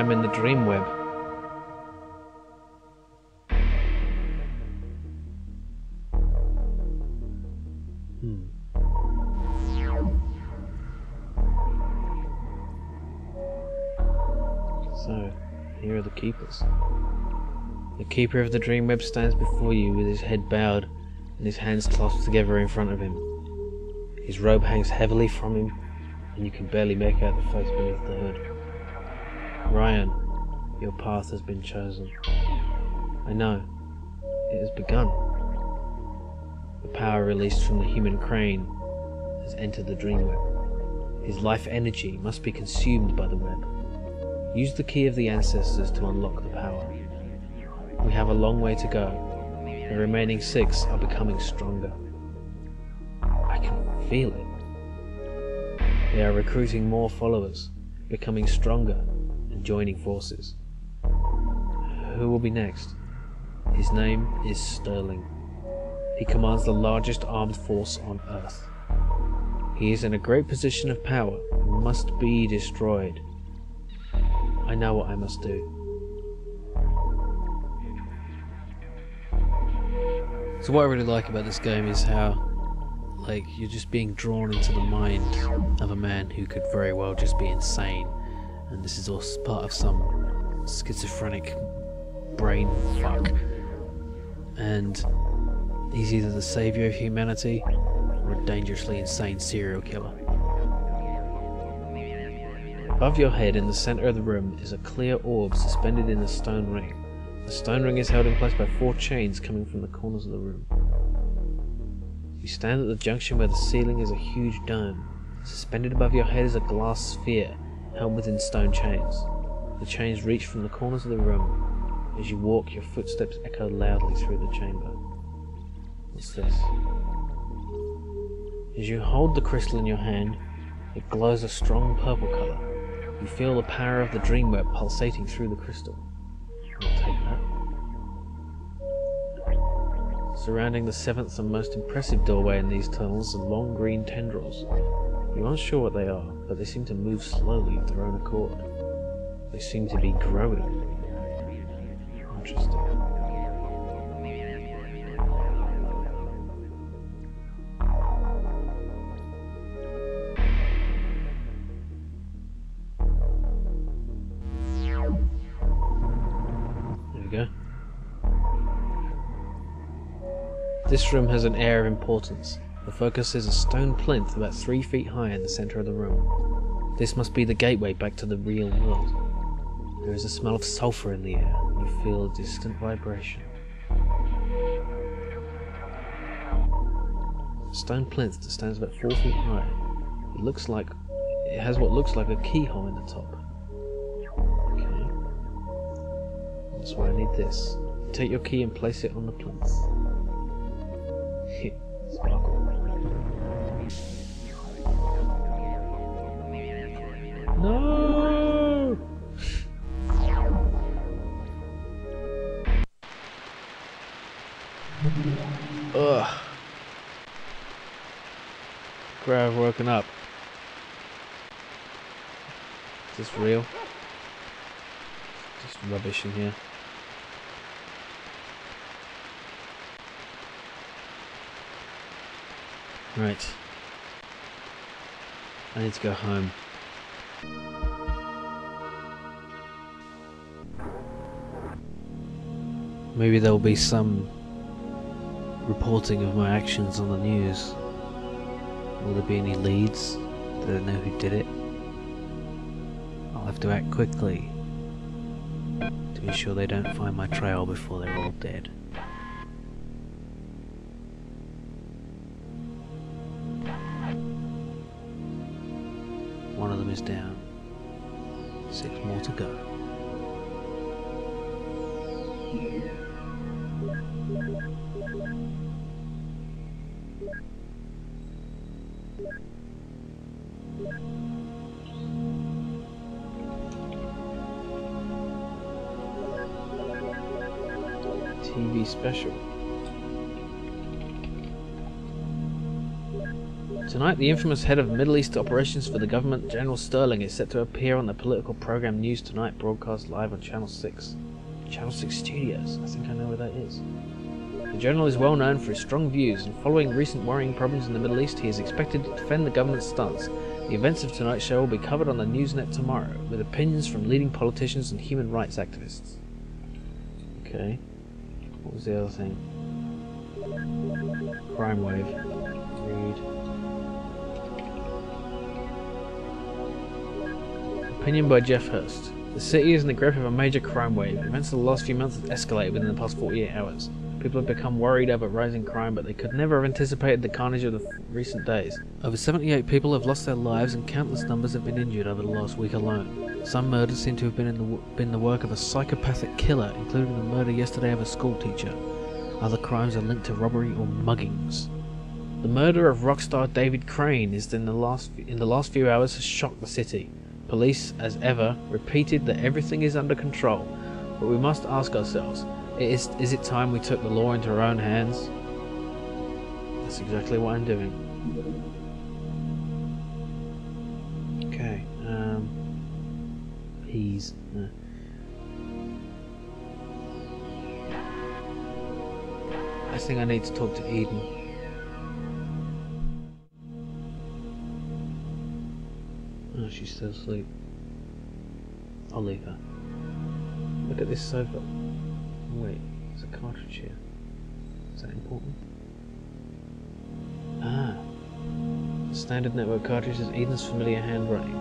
am in the Dreamweb. So, here are the keepers. The keeper of the Dreamweb stands before you with his head bowed and his hands clasped together in front of him. His robe hangs heavily from him, and you can barely make out the face beneath the hood. Ryan, your path has been chosen. I know, it has begun. The power released from the human crane has entered the Dreamweb. His life energy must be consumed by the web. Use the key of the ancestors to unlock the power. We have a long way to go. The remaining 6 are becoming stronger. I can feel it. They are recruiting more followers, becoming stronger, and joining forces. Who will be next? His name is Sterling. He commands the largest armed force on Earth. He is in a great position of power and must be destroyed. I know what I must do. So what I really like about this game is how, like, you're just being drawn into the mind of a man who could very well just be insane, and this is all part of some schizophrenic brain fuck. And he's either the savior of humanity or a dangerously insane serial killer. Above your head in the center of the room is a clear orb suspended in a stone ring. The stone ring is held in place by 4 chains coming from the corners of the room. You stand at the junction where the ceiling is a huge dome. Suspended above your head is a glass sphere held within stone chains. The chains reach from the corners of the room. As you walk, your footsteps echo loudly through the chamber. What's this? As you hold the crystal in your hand, it glows a strong purple color. You feel the power of the Dreamweb pulsating through the crystal. I'll take that. Surrounding the 7th and most impressive doorway in these tunnels are long green tendrils. You aren't sure what they are, but they seem to move slowly of their own accord. They seem to be growing. Interesting. There we go. This room has an air of importance. The focus is a stone plinth about 3 feet high in the center of the room. This must be the gateway back to the real world. There is a smell of sulfur in the air, and you feel a distant vibration. A stone plinth that stands about 4 feet high. It has what looks like a keyhole in the top. Okay. That's why I need this. Take your key and place it on the plinth. Sparkle. No! Ugh. Great, I've woken up. Is this real? Just rubbish in here. Right. I need to go home. Maybe there will be some reporting of my actions on the news. Will there be any leads? Do they know who did it? I'll have to act quickly to ensure they don't find my trail before they're all dead. One of them is down. 6 more to go. TV special. Tonight, the infamous head of Middle East operations for the government, General Sterling, is set to appear on the political program News Tonight, broadcast live on Channel 6. Channel 6 Studios, I think I know where that is. The General is well known for his strong views, and following recent worrying problems in the Middle East, he is expected to defend the government's stance. The events of tonight's show will be covered on the Newsnet tomorrow, with opinions from leading politicians and human rights activists. Okay. What was the other thing? Crime wave. Read. Opinion by Jeff Hurst. The city is in the grip of a major crime wave. Events of the last few months have escalated within the past 48 hours. People have become worried over rising crime, but they could never have anticipated the carnage of the recent days. Over 78 people have lost their lives and countless numbers have been injured over the last week alone. Some murders seem to have been the work of a psychopathic killer, including the murder yesterday of a schoolteacher. Other crimes are linked to robbery or muggings. The murder of rock star David Crane in the last few hours has shocked the city. Police, as ever, repeated that everything is under control, but we must ask ourselves, is it time we took the law into our own hands? That's exactly what I'm doing. Okay, peas. I think I need to talk to Eden. Oh, she's still asleep. I'll leave her. Look at this sofa. Wait, there's a cartridge here. Is that important? Ah. The standard network cartridge is Eden's familiar handwriting.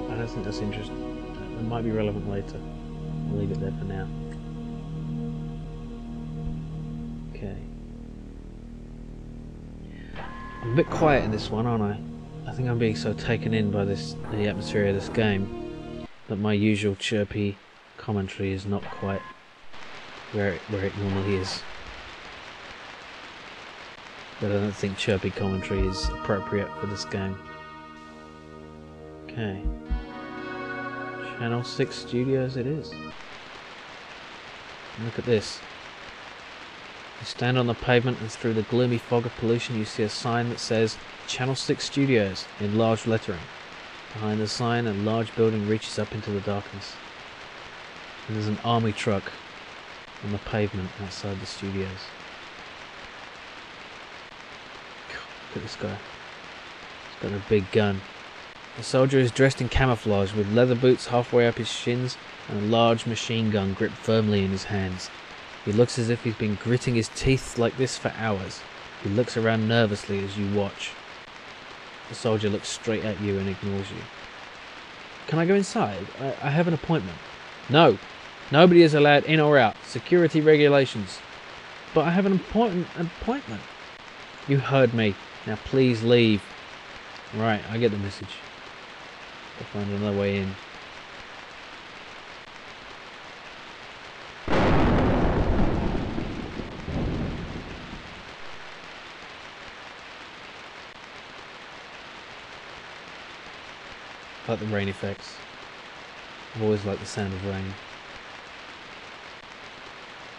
I don't think that's interesting. It might be relevant later. I'll leave it there for now. Okay. I'm a bit quiet in this one, aren't I? I think I'm being so taken in by the atmosphere of this game that my usual chirpy commentary is not quite where it normally is. But I don't think chirpy commentary is appropriate for this game. Okay. Channel 6 Studios it is. Look at this. You stand on the pavement and through the gloomy fog of pollution you see a sign that says Channel 6 Studios in large lettering. Behind the sign a large building reaches up into the darkness. And there's an army truck on the pavement outside the studios. Look at this guy. He's got a big gun. The soldier is dressed in camouflage with leather boots halfway up his shins and a large machine gun gripped firmly in his hands. He looks as if he's been gritting his teeth like this for hours. He looks around nervously as you watch. The soldier looks straight at you and ignores you. Can I go inside? I have an appointment. No. Nobody is allowed in or out. Security regulations. But I have an appointment. You heard me. Now please leave. Right, I get the message. I'll find another way in. I like the rain effects. I've always liked the sound of rain.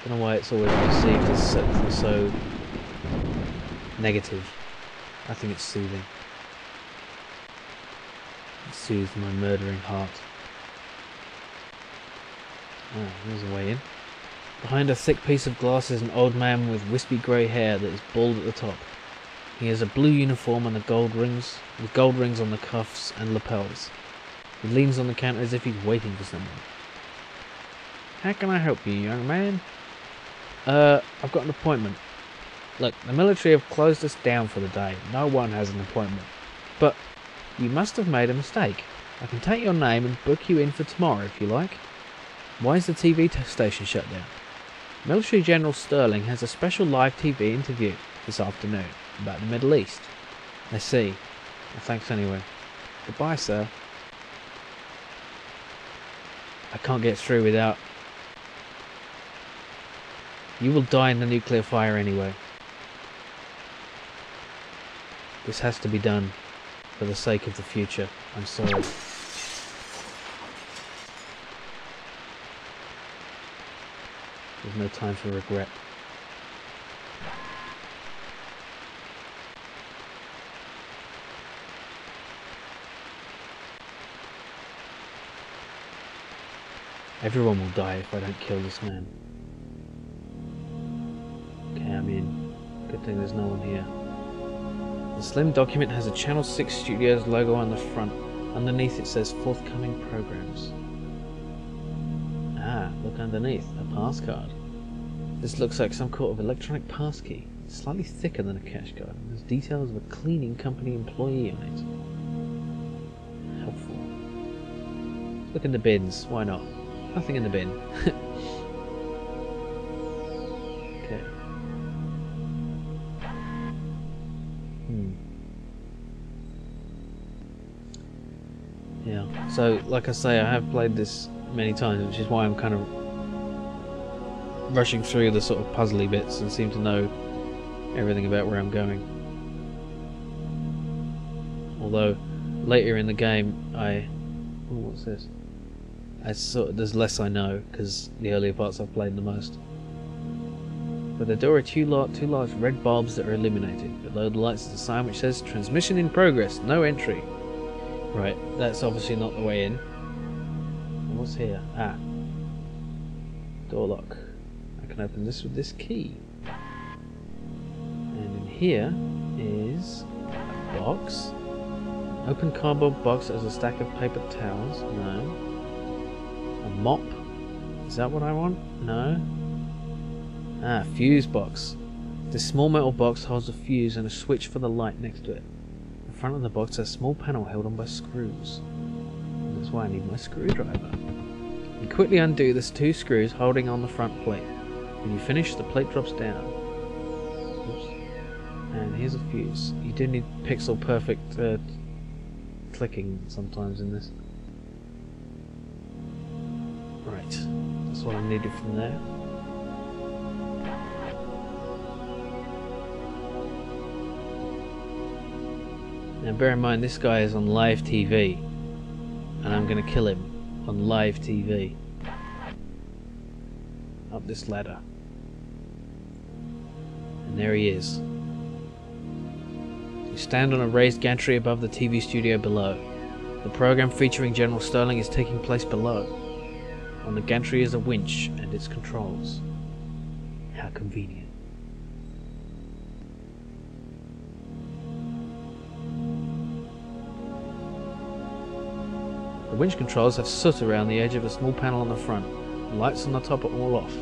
Don't know why it's always perceived as so negative. I think it's soothing. It soothes my murdering heart. Oh, there's a way in. Behind a thick piece of glass is an old man with wispy grey hair that is bald at the top. He has a blue uniform and with gold rings on the cuffs and lapels. He leans on the counter as if he's waiting for someone. How can I help you, young man? I've got an appointment. Look, the military have closed us down for the day. No one has an appointment. But you must have made a mistake. I can take your name and book you in for tomorrow if you like. Why is the TV station shut down? Military General Sterling has a special live TV interview this afternoon about the Middle East. I see. Well, thanks anyway. Goodbye, sir. I can't get through without... You will die in the nuclear fire anyway. This has to be done for the sake of the future. I'm sorry. There's no time for regret. Everyone will die if I don't kill this man. Okay, I'm in. Good thing there's no one here. The slim document has a Channel 6 Studios logo on the front. Underneath it says forthcoming programs. Ah, look underneath. A pass card. This looks like some kind of electronic pass key. It's slightly thicker than a cash card. There's details of a cleaning company employee on it. Helpful. Look in the bins. Why not? Nothing in the bin. Okay. Yeah. So, like I say, I have played this many times, which is why I'm kind of rushing through the sort of puzzly bits and seem to know everything about where I'm going. Although later in the game, what's this? There's less I know because the earlier parts I've played the most. But the door are two large red bulbs that are illuminated. Below the lights is a sign which says "Transmission in progress, no entry." Right, that's obviously not the way in. What's here? Ah, door lock. I can open this with this key. And in here is a box. An open cardboard box that has a stack of paper towels. No. A mop. Is that what I want? No. Ah, fuse box. This small metal box holds a fuse and a switch for the light next to it. The front of the box has a small panel held on by screws. That's why I need my screwdriver. You quickly undo the 2 screws holding on the front plate. When you finish, the plate drops down. Oops. And here's a fuse. You do need pixel perfect clicking sometimes in this. Right, that's what I needed from there. Now bear in mind this guy is on live TV, and I'm going to kill him on live TV. Up this ladder. And there he is. You stand on a raised gantry above the TV studio below. The program featuring General Sterling is taking place below. On the gantry is a winch and its controls. How convenient. The winch controls have soot around the edge of a small panel on the front. The lights on the top are all off.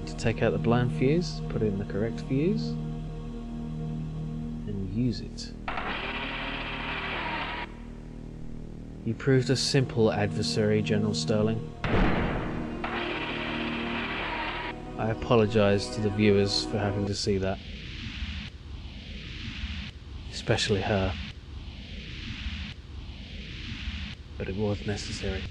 To take out the blown fuse, put in the correct fuse, and use it. You proved a simple adversary, General Sterling. I apologise to the viewers for having to see that. Especially her. But it was necessary.